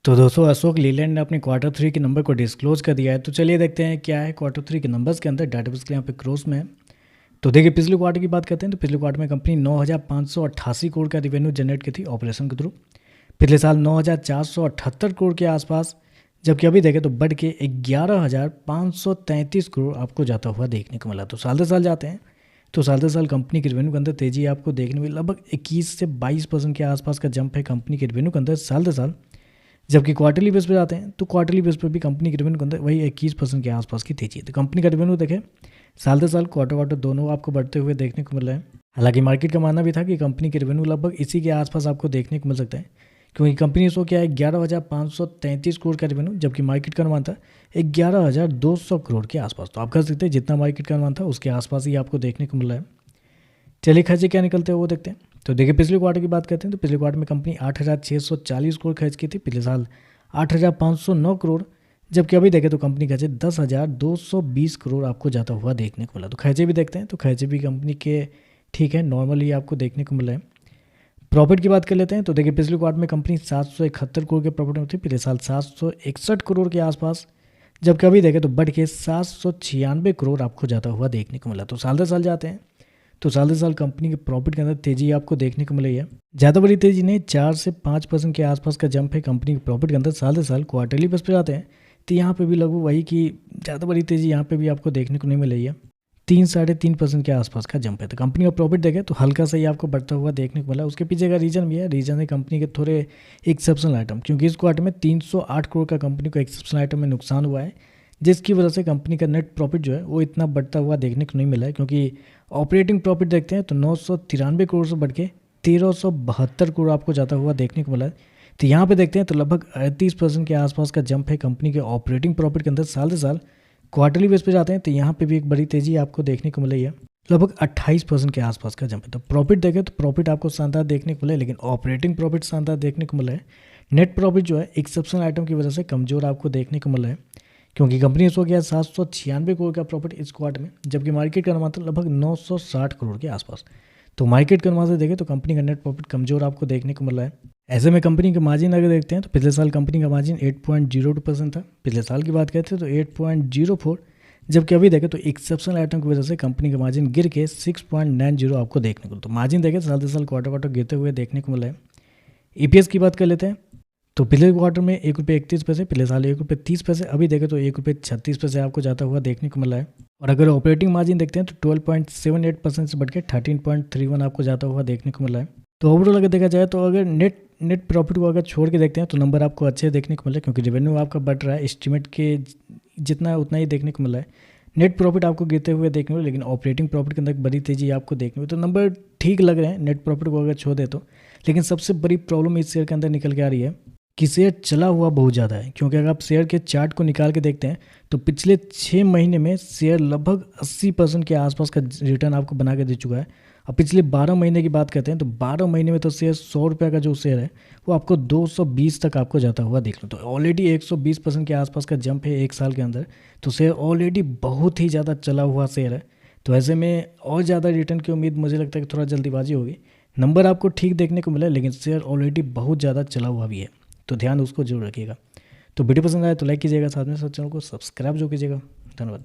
तो दोस्तों अशोक लीलैंड ने अपने क्वार्टर थ्री के नंबर को डिस्क्लोज कर दिया है। तो चलिए देखते हैं क्या है क्वार्टर थ्री के नंबर्स के अंदर। डाटाबेस के यहाँ पे क्रॉस में है। तो देखिए पिछले क्वार्टर की बात करते हैं तो पिछले क्वार्टर में कंपनी 9,588 करोड़ का रिवेन्यू जनरेट की थी ऑपरेशन के थ्रू। पिछले साल 9,478 करोड़ के आसपास, जबकि अभी देखें तो बढ़ के 11,533 करोड़ आपको जाता हुआ देखने को मिला। तो साल दर साल जाते हैं तो साल दर साल कंपनी के रिवेन्यू के अंदर तेजी आपको देखने में लगभग 21 से 22% के आसपास का जंप है कंपनी के रिवेन्यू के अंदर साल दर साल। जबकि क्वार्टरली बेस पे जाते हैं तो क्वार्टरली बेस पे भी कंपनी के रेवेन्यू के अंदर वही 21% के आसपास की तेजी है। तो कंपनी का रेवेन्यू देखें साल दर साल क्वार्टर क्वार्टर दोनों आपको बढ़ते हुए देखने को मिल रहे हैं। हालांकि मार्केट का मानना भी था कि कंपनी के रेवेन्यू लगभग इसी के आसपास आपको देखने को मिल सकता है, क्योंकि कंपनी इसको क्या है 11,533 करोड़ का रेवेन्यू, जबकि मार्केट का अनुमान था 11,200 करोड़ के आसपास। तो आप कह सकते हैं जितना मार्केट का अनुमान था उसके आसपास ही आपको देखने को मिल रहा है। चलिए खर्चे क्या निकलते हैं वो देखते हैं। तो देखिए पिछले क्वार्टर की बात करते हैं तो पिछले क्वार्टर में कंपनी 8,640 करोड़ खर्च की थी, पिछले साल 8,509 करोड़। जबकि अभी देखें तो कंपनी खर्चे 10,220 करोड़ आपको जाता हुआ देखने को मिला। तो खर्चे भी देखते हैं तो खर्चे भी कंपनी के ठीक है नॉर्मली आपको देखने को मिला है। प्रॉफिट की बात कर लेते हैं तो देखिए पिछले क्वार्टर में कंपनी 771 करोड़ के प्रॉफिट में थी, पिछले साल 761 करोड़ के आसपास। जबकि अभी देखें तो बढ़ के 796 करोड़ आपको जाता हुआ देखने को मिला। तो साल दर साल जाते हैं तो साल दर साल कंपनी के प्रॉफिट के अंदर तेजी आपको देखने को मिली है। ज़्यादा बड़ी तेजी नहीं, 4 से 5% के आसपास का जंप है कंपनी के प्रॉफिट के अंदर साल दर साल। क्वार्टरली बेस पे जाते हैं तो यहाँ पे भी लगभग वही कि ज़्यादा बड़ी तेजी यहाँ पे भी आपको देखने को नहीं मिल रही है। 3 साढ़े 3% के आसपास का जंप है। तो कंपनी का प्रॉफिट देखें तो हल्का सा ही आपको बढ़ता हुआ देखने को मिला। उसके पीछे का रीज़न भी है, रीज़न है कंपनी के थोड़े एक्सेप्शनल आइटम, क्योंकि इस क्वार्टर में 308 करोड़ का कंपनी को एक्सेप्शनल आइटम में नुकसान हुआ है, जिसकी वजह से कंपनी का नेट प्रॉफिट जो है वो इतना बढ़ता हुआ देखने को नहीं मिला है। क्योंकि ऑपरेटिंग प्रॉफिट देखते हैं तो 993 करोड़ से बढ़ के 1,372 करोड़ आपको जाता हुआ देखने को मिला है। तो यहाँ पे देखते हैं तो लगभग 38% के आसपास का जंप है कंपनी के ऑपरेटिंग प्रॉफिट के अंदर साल से साल। क्वार्टरली बेस पे जाते हैं तो यहाँ पे भी एक बड़ी तेजी आपको देखने को मिल रही है, लगभग 28% के आसपास का जंप है। तो प्रॉफिट देखें तो प्रॉफिट आपको शानदार देखने को मिला है, लेकिन ऑपरेटिंग प्रॉफिट शानदार देखने को मिला है। नेट प्रॉफिट जो है एक्सेप्शनल आइटम की वजह से कमजोर आपको देखने को मिला है, क्योंकि कंपनी इसको किया 796 करोड़ का प्रॉफिट इस क्वार्टर में, जबकि मार्केट का अनुमान था लगभग 960 करोड़ के आसपास। तो मार्केट के अनुमान से देखें तो कंपनी का नेट प्रॉफिट कमजोर आपको देखने को मिल रहा है। ऐसे में कंपनी के मार्जिन अगर देखते हैं तो पिछले साल कंपनी का मार्जिन 8.02% था, पिछले साल की बात करते हैं तो 8.04, जबकि अभी देखें तो एक्सेप्शनल आइटम की वजह से कंपनी का मार्जिन गिर के 6.90 आपको देखने को। तो मार्जिन देखें साल दर साल क्वार्टर क्वार्टर गिरते हुए देखने को मिला है। ईपीएस की बात कर लेते हैं तो पिछले क्वार्टर में ₹1.31, पिछले साल ₹1.30, अभी देखें तो ₹1.36 आपको जाता हुआ देखने को मिला है। और अगर ऑपरेटिंग मार्जिन देखते हैं तो 12.78% से बढ़ के 13.31 आपको जाता हुआ देखने को मिला है। तो ओवरऑल अगर देखा जाए तो अगर नेट प्रॉफिट को अगर छोड़ के देखते हैं तो नंबर आपको अच्छे देखने को मिला है, क्योंकि रेवेन्यू आपका बढ़ रहा है, एस्टिमेट के जितना है उतना ही देखने को मिला है। नेट प्रॉफिट आपको गिरते हुए देखने को मिला, लेकिन ऑपरेटिंग प्रॉफिट के अंदर बड़ी तेजी आपको देखने को, तो नंबर ठीक लग रहे हैं नेट प्रॉफिट को अगर छोड़ दे तो। लेकिन सबसे बड़ी प्रॉब्लम इस शेयर के अंदर निकल के आ रही है कि शेयर चला हुआ बहुत ज़्यादा है। क्योंकि अगर आप शेयर के चार्ट को निकाल के देखते हैं तो पिछले 6 महीने में शेयर लगभग 80% के आसपास का रिटर्न आपको बना के दे चुका है। अब पिछले 12 महीने की बात करते हैं तो 12 महीने में तो शेयर 100 रुपये का जो शेयर है वो आपको 220 तक आपको जाता हुआ देख लो। तो ऑलरेडी 120% के आसपास का जंप है एक साल के अंदर। तो शेयर ऑलरेडी बहुत ही ज़्यादा चला हुआ शेयर है। तो ऐसे में और ज़्यादा रिटर्न की उम्मीद मुझे लगता है कि थोड़ा जल्दीबाजी होगी। नंबर आपको ठीक देखने को मिला, लेकिन शेयर ऑलरेडी बहुत ज़्यादा चला हुआ भी है, तो ध्यान उसको जरूर रखिएगा। तो वीडियो पसंद आए तो लाइक कीजिएगा, साथ में चैनल को सब्सक्राइब जो कीजिएगा। धन्यवाद।